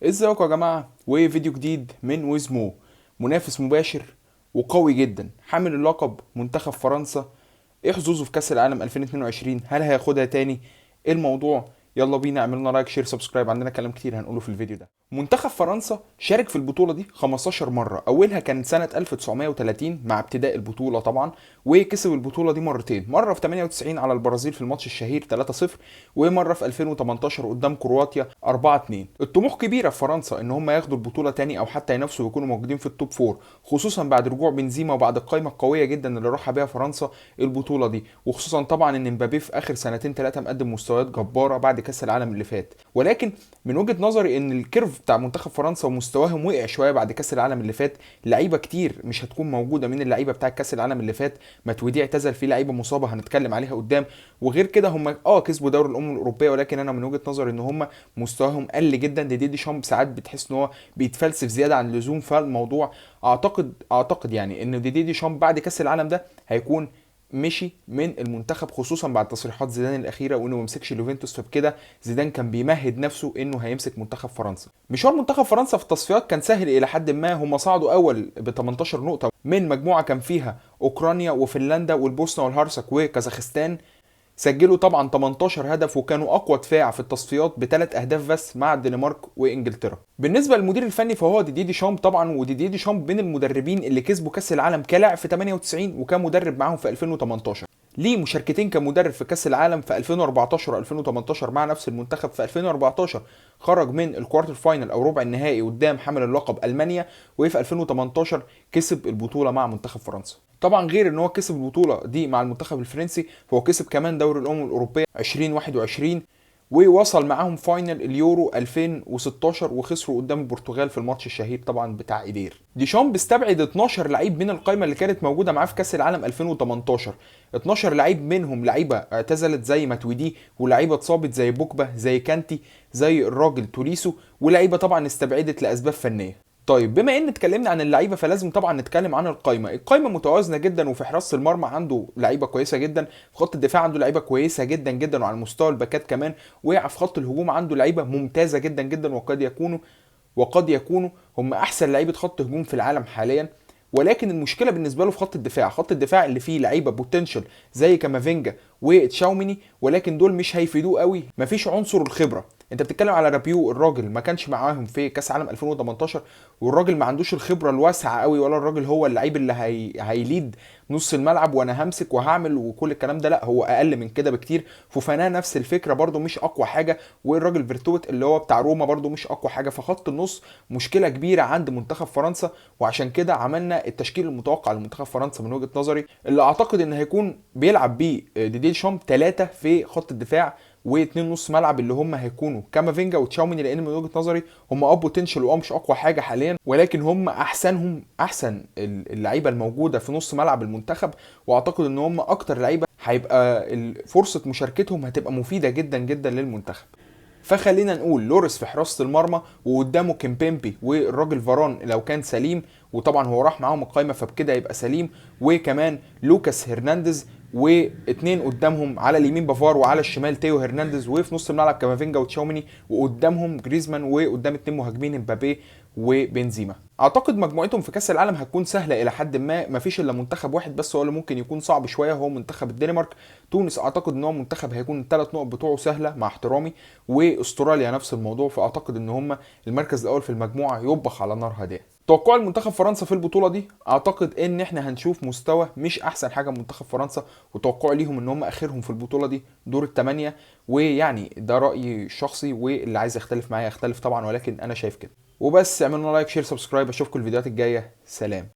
ازيكم يا جماعه، وفيديو جديد من ويزمو. منافس مباشر وقوي جدا، حامل اللقب منتخب فرنسا. ايه حظوظه في كاس العالم 2022؟ هل هياخدها تاني؟ ايه الموضوع؟ يلا بينا، اعمل لنا لايك شير سبسكرايب، عندنا كلام كتير هنقوله في الفيديو ده. منتخب فرنسا شارك في البطوله دي 15 مره، اولها كان سنه 1930 مع ابتداء البطوله طبعا، وكسب البطوله دي مرتين، مره في 98 على البرازيل في الماتش الشهير 3-0، ومره في 2018 قدام كرواتيا 4-2. الطموح كبيره في فرنسا ان هم ياخدوا البطوله تاني او حتى ينافسوا ويكونوا موجودين في التوب فور، خصوصا بعد رجوع بنزيما وبعد القائمه القويه جدا اللي راح بيها فرنسا البطوله دي، وخصوصا طبعا ان مبابي في اخر سنتين ثلاثه مقدم مستويات جباره بعد كاس العالم اللي فات. ولكن من وجهه نظري ان الكيرف بتاع منتخب فرنسا ومستواهم وقع شويه بعد كاس العالم اللي فات. لعيبه كتير مش هتكون موجوده من اللعيبه بتاع كاس العالم اللي فات. ماتويدي اعتزل، في لعيبه مصابه هنتكلم عليها قدام. وغير كده هم كسبوا دوري الامم الاوروبيه، ولكن انا من وجهه نظري ان هم مستواهم قل جدا. دي شامب ساعات بتحس ان هو بيتفلسف زياده عن اللزوم، فالموضوع اعتقد يعني ان دي شامب بعد كاس العالم ده هيكون مشي من المنتخب، خصوصا بعد تصريحات زيدان الاخيره وانه ما يمسكش اليوفنتوس. فبكده زيدان كان بيمهد نفسه انه هيمسك منتخب فرنسا. مشوار منتخب فرنسا في التصفيات كان سهل الى حد ما، هم صعدوا اول ب 18 نقطه من مجموعه كان فيها اوكرانيا وفنلندا والبوسنه والهرسك وكازاخستان. سجلوا طبعا 18 هدف وكانوا اقوى دفاع في التصفيات بثلاث اهداف بس مع الدنمارك وانجلترا. بالنسبه للمدير الفني فهو ديدي شامب طبعا، وديدي شامب من المدربين اللي كسبوا كاس العالم كلاعب في 98 وكان مدرب معاهم في 2018. ليه مشاركتين كمدرب في كاس العالم في 2014 و2018 مع نفس المنتخب. في 2014 خرج من الكوارتر فاينل او ربع النهائي قدام حامل اللقب المانيا، وفي 2018 كسب البطوله مع منتخب فرنسا. طبعا غير ان هو كسب البطوله دي مع المنتخب الفرنسي، فهو كسب كمان دوري الامم الاوروبيه 2021، ووصل معاهم فاينل اليورو 2016 وخسروا قدام البرتغال في الماتش الشهير طبعا بتاع ايدير. ديشامب استبعد 12 لعيب من القائمه اللي كانت موجوده معاه في كاس العالم 2018. 12 لعيب منهم لعيبه اعتزلت زي ماتويدي، ولعيبه اتصابت زي بوكبا زي كانتي زي الراجل توليسو، ولعيبه طبعا استبعدت لاسباب فنيه. طيب بما ان اتكلمنا عن اللعيبه فلازم طبعا نتكلم عن القايمه متوازنه جدا، وفي حراسه المرمى عنده لعيبه كويسه جدا، في خط الدفاع عنده لعيبه كويسه جدا جدا، وعلى مستوى الباكات كمان. وفي خط الهجوم عنده لعيبه ممتازه جدا جدا، وقد يكونوا هم احسن لعيبه خط هجوم في العالم حاليا. ولكن المشكله بالنسبه له في خط الدفاع اللي فيه لعيبه بوتنشال زي كامافينجا وتشاوميني، ولكن دول مش هيفيدوه قوي، مفيش عنصر الخبره. انت بتتكلم على رابيو، الراجل ما كانش معاهم في كاس عالم 2018، والراجل ما عندوش الخبره الواسعه قوي، ولا الراجل هو اللعيب اللي هيليد نص الملعب وانا همسك وهعمل وكل الكلام ده. لا، هو اقل من كده بكتير. فوفانا نفس الفكره برده مش اقوى حاجه، والراجل فيرتوت اللي هو بتاع روما برده مش اقوى حاجه. فخط النص مشكله كبيره عند منتخب فرنسا، وعشان كده عملنا التشكيل المتوقع لمنتخب فرنسا من وجهه نظري، اللي اعتقد ان هيكون بيلعب بيه ديدي شامب 3 في خط الدفاع واثنين نص ملعب، اللي هم هيكونوا كامافينجا وتشاوميني، لان من وجهه نظري هم بوتنشال مش اقوى حاجه حاليا، ولكن هم احسن اللعيبه الموجوده في نص ملعب المنتخب. واعتقد ان هم اكتر لعيبه هيبقى فرصه مشاركتهم هتبقى مفيده جدا جدا للمنتخب. فخلينا نقول لوريس في حراسه المرمى، وقدامه كيمبيمبي والراجل فاران لو كان سليم، وطبعا هو راح معاهم القايمه فبكده يبقى سليم، وكمان لوكاس هرنانديز، واثنين قدامهم على اليمين بافار وعلى الشمال تيو هرنانديز، وفي نص الملعب كامافينجا وتشاوميني، وقدامهم جريزمان، وقدام اتنين مهاجمين مبابي وبنزيما. اعتقد مجموعتهم في كاس العالم هتكون سهله الى حد ما، مفيش الا منتخب واحد بس هو اللي ممكن يكون صعب شويه، هو منتخب الدنمارك. تونس اعتقد ان هو منتخب هيكون الثلاث نقط بتوعه سهله مع احترامي، واستراليا نفس الموضوع. فاعتقد ان هم المركز الاول في المجموعه يطبخ على نار هادئه. توقع المنتخب فرنسا في البطوله دي، اعتقد ان احنا هنشوف مستوى مش احسن حاجه من منتخب فرنسا، وتوقعي ليهم ان هم اخرهم في البطوله دي دور الثمانيه. ويعني ده رايي الشخصي، واللي عايز يختلف معايا يختلف طبعا، ولكن انا شايف كده. وبس، اعملوا لايك شير سبسكرايب، اشوفكم الفيديوهات الجايه، سلام.